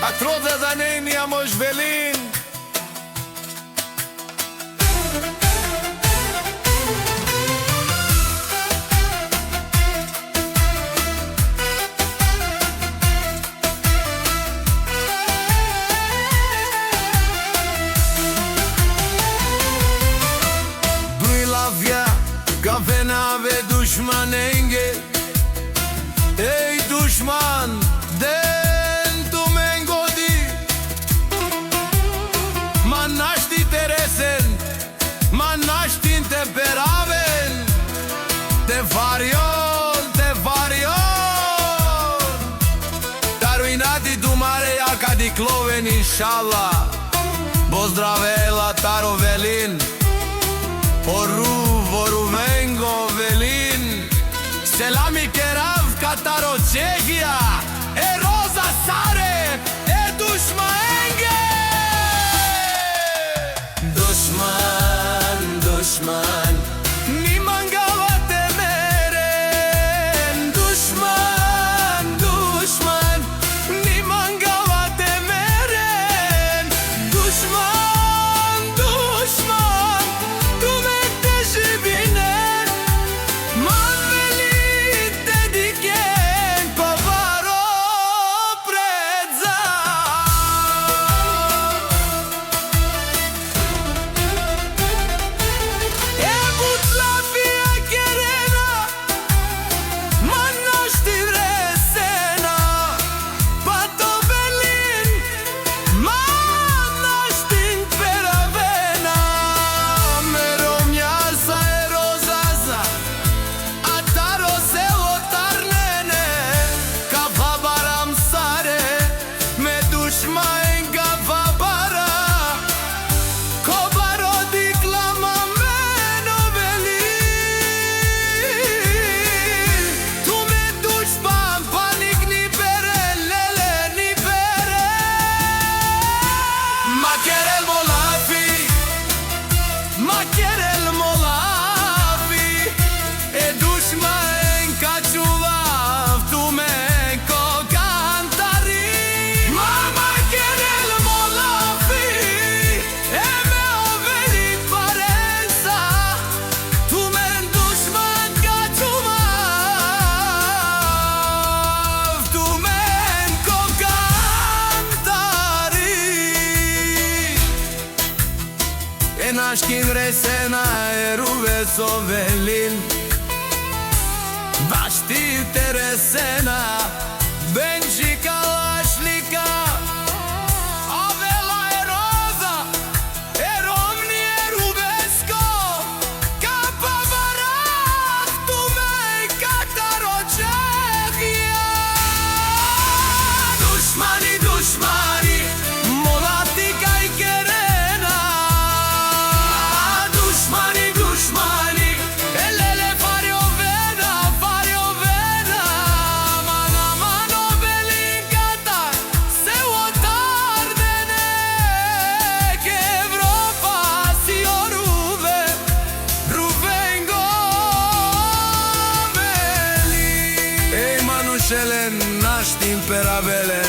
a troza da nem amos velin. Gavena ve dushman engel, ey dushman den tu mengodi, manashti teresen, manashti te peraven, te varion, taruinati tu mare jaka di kloven inshallah, pozdravela taro velin, oru vengo velin, selami kerav kataro Čehija, e roza sare, e dushma enge. Dushman, niman gava temeren. Dushman, niman gava temeren. Dushman, tu me te živinen. Man veli te diken kovaro predza. E butla fia kerena, man našti vresena. Pa to velin, man našti peravena. Mero mjasa e rozaza, a taro selo tarnene. Kava baram sare, me dushma enga vabara. Kobaro diklama meno veli. Tu me dushman panik ni bere, lele ni bere. Ma kerel molafi, e dushma enka čuvav, tu me ko kantari. Ma kerel molafi, e me oveli parenza, tu me dushman ka čuvav, tu me ko kantari. E naškin resena e ruve so velin, baš ti teresena, benji kalašnika. Avela e roza, e romni e ruvesko, kapa barak, tu me kataro Čehija. Dushmani, molatika i kerena. Dushmani, elele fario vena. Mano velin katar, se otardene, ke Evropa si o ruvengo velin. Ej manušelen naštim peravelen,